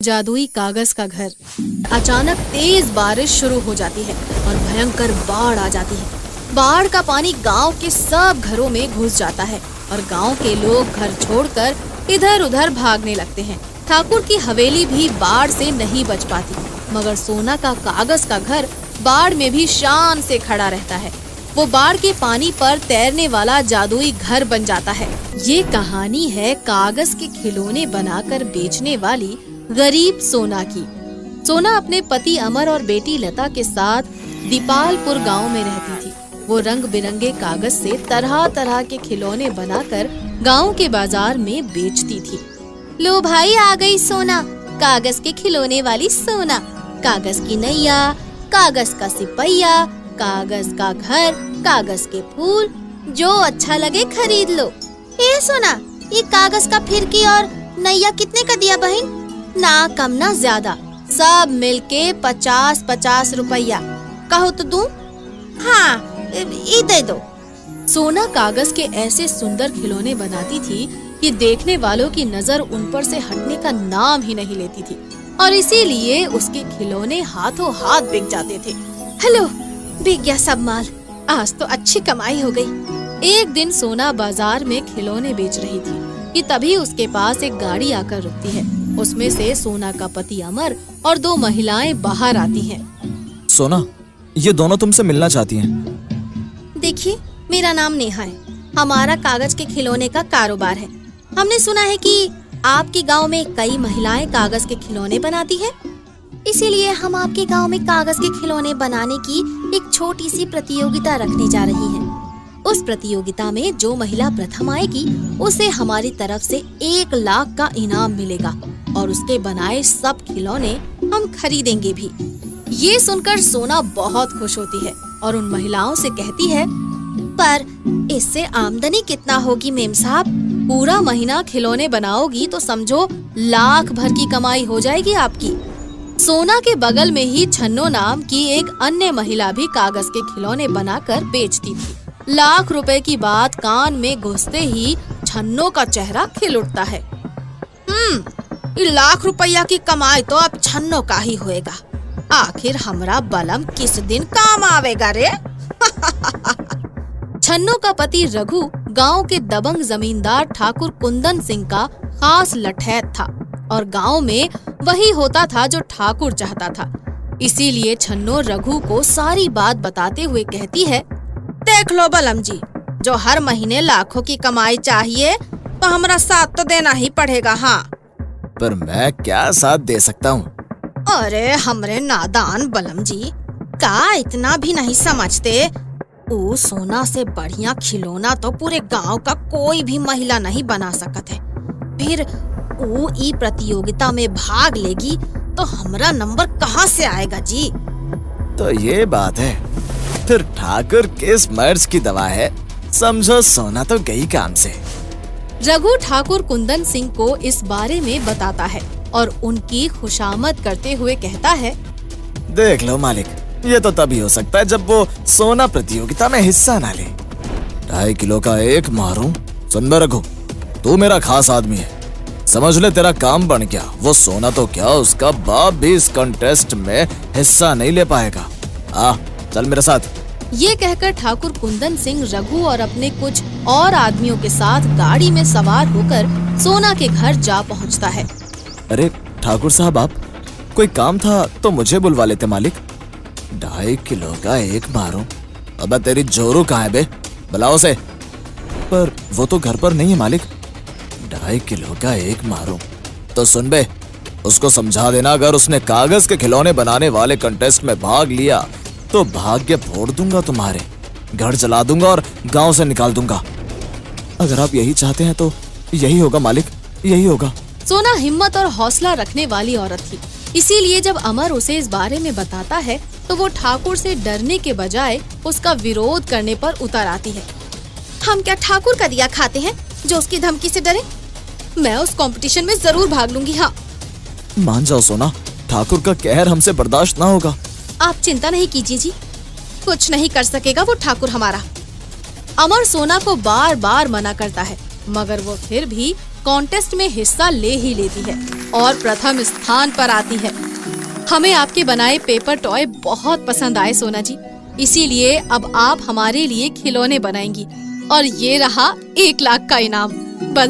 जादुई कागज का घर। अचानक तेज बारिश शुरू हो जाती है और भयंकर बाढ़ आ जाती है। बाढ़ का पानी गांव के सब घरों में घुस जाता है और गांव के लोग घर छोड़कर इधर उधर भागने लगते हैं। ठाकुर की हवेली भी बाढ़ से नहीं बच पाती, मगर सोना का कागज का घर बाढ़ में भी शान से खड़ा रहता है। वो बाढ़ के पानी पर तैरने वाला जादुई घर बन जाता है। ये कहानी है कागज के खिलौने बनाकर बेचने वाली गरीब सोना की। सोना अपने पति अमर और बेटी लता के साथ दीपालपुर गांव में रहती थी। वो रंग बिरंगे कागज से तरह तरह के खिलौने बनाकर गांव के बाजार में बेचती थी। लो भाई, आ गई सोना, कागज के खिलौने वाली सोना। कागज की नैया, कागज का सिपहिया, कागज का घर, कागज के फूल, जो अच्छा लगे खरीद लो। ए सोना, ये कागज का फिरकी और नैया कितने का दिया बहन? ना कम ना ज्यादा, सब मिलके 50-50 रुपया। कहो तो दूं? हाँ, ये दे दो। सोना कागज के ऐसे सुंदर खिलौने बनाती थी कि देखने वालों की नजर उन पर से हटने का नाम ही नहीं लेती थी, और इसीलिए उसके खिलौने हाथों हाथ बिक जाते थे। हेलो, बिक गया सब माल, आज तो अच्छी कमाई हो गई। एक दिन सोना बाजार में खिलौने बेच रही थी कि तभी उसके पास एक गाड़ी आकर रुकती है। उसमें से सोना का पति अमर और 2 महिलाएं बाहर आती हैं। सोना, ये दोनों तुमसे मिलना चाहती हैं। देखिए, मेरा नाम नेहा है, हमारा कागज के खिलौने का कारोबार है। हमने सुना है कि आपके गांव में कई महिलाएं कागज के खिलौने बनाती हैं, इसीलिए हम आपके गांव में कागज के खिलौने बनाने की एक छोटी सी प्रतियोगिता रखने जा रही हैं। उस प्रतियोगिता में जो महिला प्रथम आएगी उसे हमारी तरफ से 1 लाख का इनाम मिलेगा और उसके बनाए सब खिलौने हम खरीदेंगे भी। ये सुनकर सोना बहुत खुश होती है और उन महिलाओं से कहती है, पर इससे आमदनी कितना होगी मेम साहब? पूरा महीना खिलौने बनाओगी तो समझो लाख भर की कमाई हो जाएगी आपकी। सोना के बगल में ही छन्नो नाम की एक अन्य महिला भी कागज के खिलौने बनाकर बेचती थी। लाख रुपए की बात कान में घुसते ही छन्नो का चेहरा खिल उठता है। लाख रुपया की कमाई तो अब छन्नो का ही होएगा। आखिर हमरा बलम किस दिन काम आवेगा रे? छन्नो का पति रघु गांव के दबंग जमींदार ठाकुर कुंदन सिंह का खास लठैत था और गांव में वही होता था जो ठाकुर चाहता था। इसीलिए छन्नो रघु को सारी बात बताते हुए कहती है, देख लो बलम जी, जो हर महीने लाखों की कमाई चाहिए तो हमारा साथ तो देना ही पड़ेगा। हाँ, पर मैं क्या साथ दे सकता हूँ? अरे हमरे नादान बलम जी, का इतना भी नहीं समझते? वो सोना से बढ़िया खिलौना तो पूरे गांव का कोई भी महिला नहीं बना सकत है। फिर वो ई प्रतियोगिता में भाग लेगी तो हमरा नंबर कहाँ से आएगा जी? तो ये बात है, फिर ठाकुर किस मर्ज की दवा है? समझो सोना तो गई काम से। रघु ठाकुर कुंदन सिंह को इस बारे में बताता है और उनकी खुशामद करते हुए कहता है, देख लो मालिक, ये तो तभी हो सकता है जब वो सोना प्रतियोगिता में हिस्सा ना ले। 2.5 किलो का एक मारूं? सुन बे रघु, तू मेरा खास आदमी है, समझ ले तेरा काम बन गया। वो सोना तो क्या, उसका बाप भी इस कंटेस्ट में हिस्सा नहीं ले पाएगा। चल मेरे साथ। ये कहकर ठाकुर कुंदन सिंह रघु और अपने कुछ और आदमियों के साथ गाड़ी में सवार होकर सोना के घर जा पहुंचता है। अरे ठाकुर साहब, आप कोई काम था तो मुझे बुलवा लेते मालिक। 2.5 किलो का एक मारूं? अबे तेरी जोरू कहाँ है बे? बुलाओ से। पर वो तो घर पर नहीं है मालिक। 2.5 किलो का एक मारूं तो सुन बे, उसको समझा देना अगर उसने कागज के खिलौने बनाने वाले कंटेस्ट में भाग लिया तो भाग्य फोड़ दूंगा तुम्हारे, घर जला दूंगा और गांव से निकाल दूंगा। अगर आप यही चाहते हैं तो यही होगा मालिक, यही होगा। सोना हिम्मत और हौसला रखने वाली औरत थी, इसीलिए जब अमर उसे इस बारे में बताता है तो वो ठाकुर से डरने के बजाय उसका विरोध करने पर उतर आती है। हम क्या ठाकुर का दिया खाते हैं जो उसकी धमकी से डरे? मैं उस कंपटीशन में जरूर भाग लूंगी। हाँ, मान जाओ सोना, ठाकुर का कहर हमसे बर्दाश्त ना होगा। आप चिंता नहीं कीजिए जी, कुछ नहीं कर सकेगा वो ठाकुर हमारा। अमर सोना को बार बार मना करता है, मगर वो फिर भी कॉन्टेस्ट में हिस्सा ले ही लेती है और प्रथम स्थान पर आती है। हमें आपके बनाए पेपर टॉय बहुत पसंद आए सोना जी, इसीलिए अब आप हमारे लिए खिलौने बनाएंगी और ये रहा 1 लाख का इनाम।